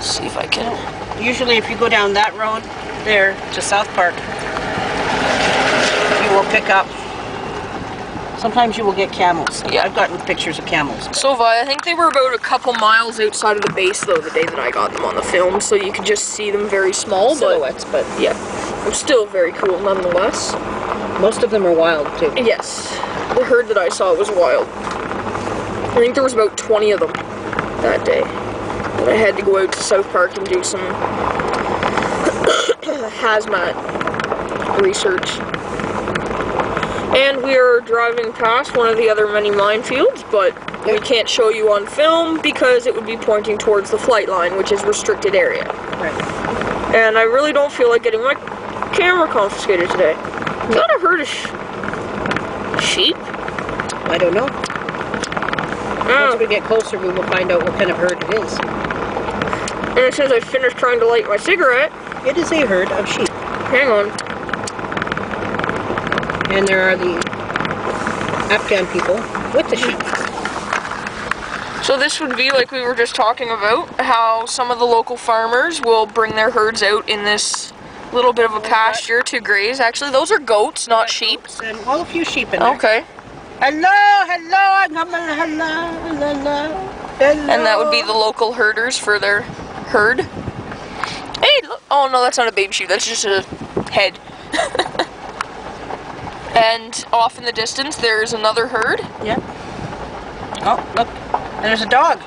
see if I can. Usually if you go down that road there to South Park, you will pick up, sometimes you will get camels. Yeah. I've gotten pictures of camels. So I think they were about a couple miles outside of the base though the day that I got them on the film, so you could just see them very small. Silhouettes, but yeah, it's still very cool nonetheless. Most of them are wild too. Yes, the herd that I saw was wild. I think there was about 20 of them that day. And I had to go out to South Park and do some hazmat research. And we are driving past one of the other many minefields, but we can't show you on film because it would be pointing towards the flight line, which is restricted area. Right. And I really don't feel like getting my camera confiscated today. Is that a herd of sheep? I don't know. Once we get closer, we will find out what kind of herd it is. And as soon as I finish trying to light my cigarette... It is a herd of sheep. Hang on. And there are the Afghan people with the sheep. So this would be like we were just talking about, how some of the local farmers will bring their herds out in this little bit of a pasture to graze. Actually, those are goats, not sheep. And well, a few sheep in there. Okay. Hello, hello. And that would be the local herders for their herd. Hey, look. Oh no, that's not a baby sheep, that's just a head. And off in the distance, there's another herd. Yeah. Oh, look. And there's a dog.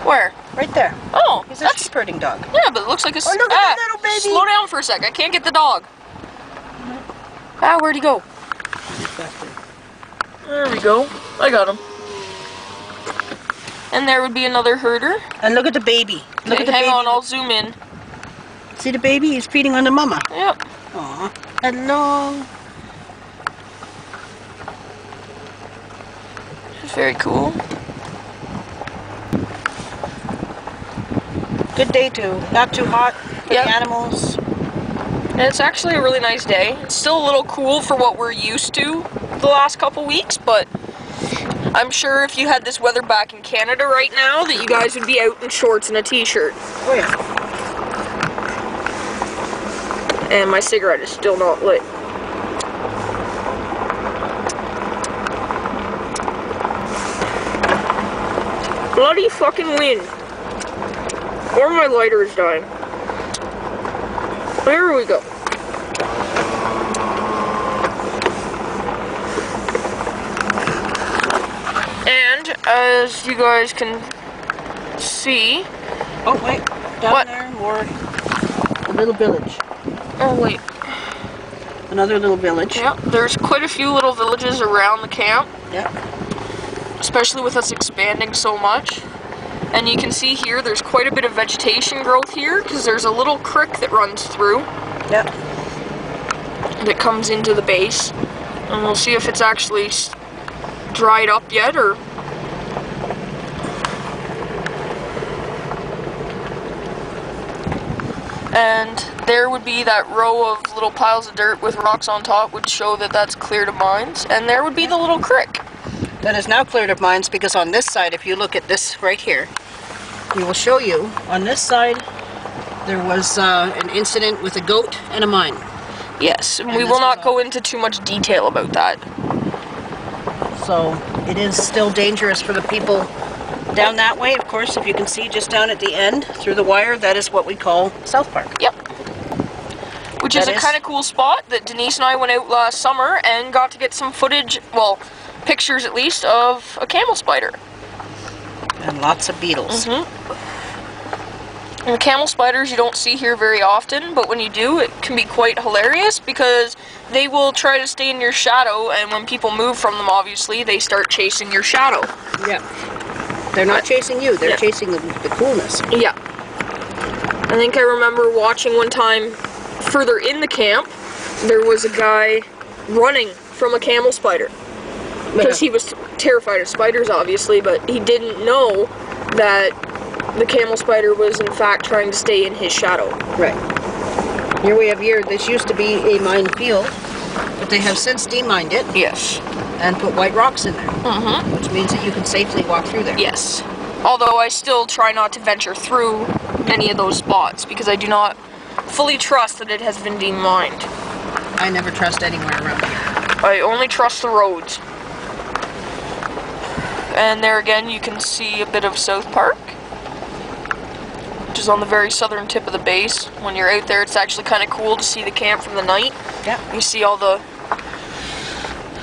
Where? Right there. Oh, He's a sheep herding dog. Yeah, but it looks like a... Oh, look at that little baby. Slow down for a sec. I can't get the dog. Ah, where'd he go? There we go. I got him. And there would be another herder. And look at the baby. Look at the baby. Hang on, I'll zoom in. See the baby? He's feeding on the mama. Yep. Aw. Hello. Very cool. Good day too. Not too hot for the animals. And it's actually a really nice day. It's still a little cool for what we're used to the last couple weeks, but I'm sure if you had this weather back in Canada right now that you guys would be out in shorts and a t-shirt. Oh yeah. And my cigarette is still not lit. Bloody fucking wind. Or my lighter is dying. There we go. And as you guys can see... Oh wait, down there, more. A little village. Oh wait. Another little village. Yep, there's quite a few little villages around the camp. Yep. Especially with us expanding so much. And you can see here there's quite a bit of vegetation growth here because there's a little creek that runs through. Yep. That comes into the base. And we'll see if it's actually dried up yet or... And there would be that row of little piles of dirt with rocks on top would show that that's cleared of mines. And there would be the little creek. That is now cleared of mines because on this side, if you look at this right here, we will show you, on this side, there was an incident with a goat and a mine. Yes, and we will not go into too much detail about that. So, it is still dangerous for the people down that way. Of course, if you can see just down at the end, through the wire, that is what we call South Park. Yep. Which is a kind of cool spot that Denise and I went out last summer and got to get some footage, well, pictures at least, of a camel spider. And lots of beetles. And camel spiders you don't see here very often, but when you do, it can be quite hilarious because they will try to stay in your shadow, and when people move from them, obviously, they start chasing your shadow. Yeah. They're not chasing you, they're chasing the coolness. Yeah. I think I remember watching one time further in the camp, there was a guy running from a camel spider. Because he was terrified of spiders, obviously, but he didn't know that the camel spider was, in fact, trying to stay in his shadow. Right. Here we have this used to be a mine field, but they have since demined it. Yes. And put white rocks in there. Which means that you can safely walk through there. Yes. Although I still try not to venture through any of those spots because I do not fully trust that it has been deemed mined. I never trust anywhere around here. I only trust the roads. And there again you can see a bit of South Park, which is on the very southern tip of the base. When you're out there, it's actually kind of cool to see the camp from the night. Yeah. You see all the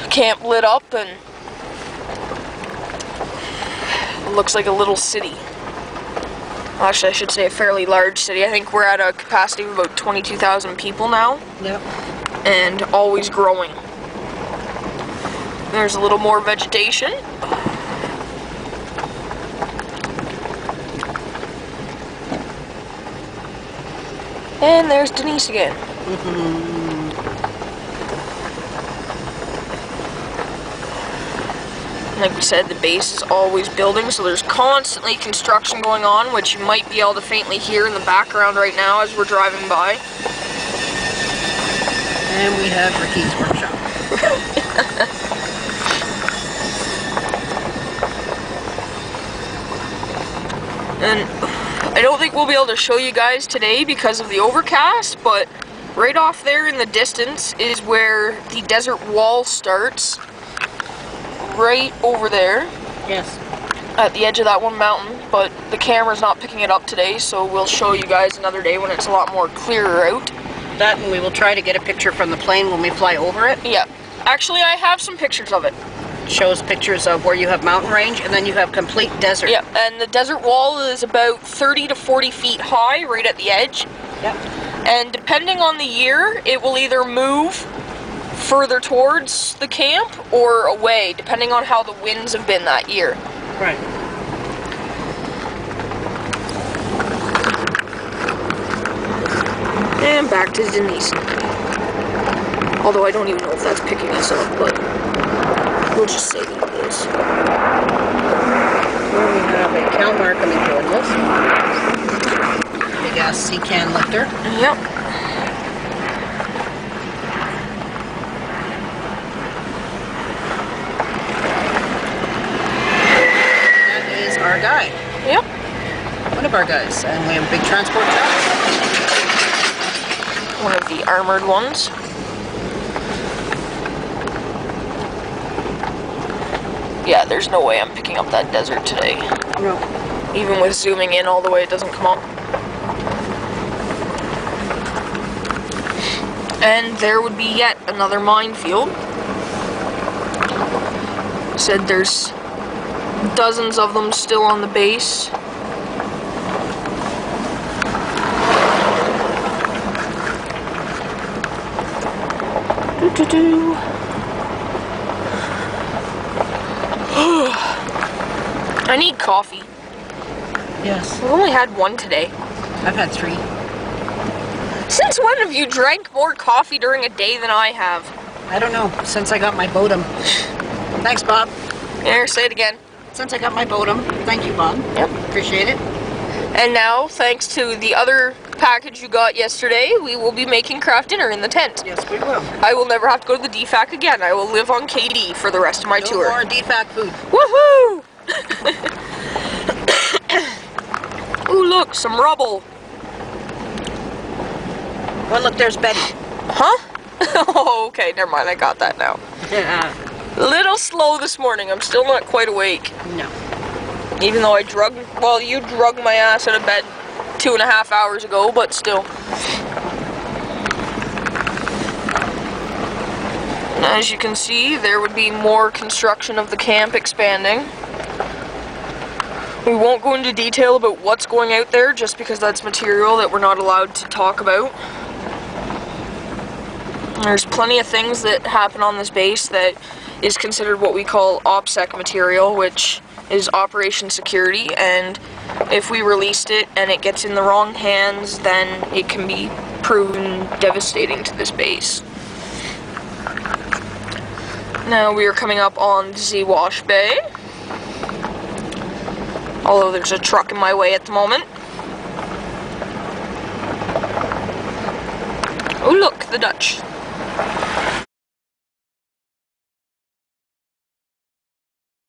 camp lit up, and it looks like a little city. Actually, I should say a fairly large city. I think we're at a capacity of about 22,000 people now. Yep. And always growing. There's a little more vegetation. And there's Denise again. Like we said, the base is always building, so there's constantly construction going on, which you might be able to faintly hear in the background right now as we're driving by. And we have Ricky's workshop. And I don't think we'll be able to show you guys today because of the overcast, but right off there in the distance is where the desert wall starts. Right over there. Yes. At the edge of that one mountain, but the camera's not picking it up today, so we'll show you guys another day when it's a lot more clearer out. That, and we will try to get a picture from the plane when we fly over it. Yeah. Actually, I have some pictures of it. Shows pictures of where you have mountain range and then you have complete desert. Yeah, and the desert wall is about 30 to 40 feet high right at the edge. Yep. And depending on the year, it will either move further towards the camp or away, depending on how the winds have been that year. Right. And back to Denise and I. Although I don't even know if that's picking us up, but we'll just say that it is. Here we have a Kalmar coming towards us. Big ass sea can lifter. Yep. That is our guy. Yep. One of our guys. And we have a big transport truck. One of the armored ones. Yeah, there's no way I'm picking up that desert today. No. Even with zooming in all the way, it doesn't come up. And there would be yet another minefield. Said there's dozens of them still on the base. I need coffee. Yes. I've only had one today. I've had 3. Since when have you drank more coffee during a day than I have? I don't know. Since I got my Bodum. Thanks, Bob. Here, say it again. Since I got my Bodum. Thank you, Bob. Yep. Appreciate it. And now, thanks to the other package you got yesterday, we will be making craft dinner in the tent. Yes, we will. I will never have to go to the DFAC again. I will live on KD for the rest of my tour. No more DFAC food. Woohoo! Ooh, look, some rubble. Well, look, there's Betty. Huh? Oh, okay, never mind. I got that now. Yeah. Little slow this morning. I'm still not quite awake. No. Even though you drug my ass out of bed 2.5 hours ago, but still. As you can see, there would be more construction of the camp expanding. We won't go into detail about what's going out there, just because that's material that we're not allowed to talk about. There's plenty of things that happen on this base that is considered what we call OPSEC material, which is operation security, and if we released it and it gets in the wrong hands, then it can be proven devastating to this base. Now we are coming up on Z-Wash Bay, although there's a truck in my way at the moment. Oh look, the Dutch.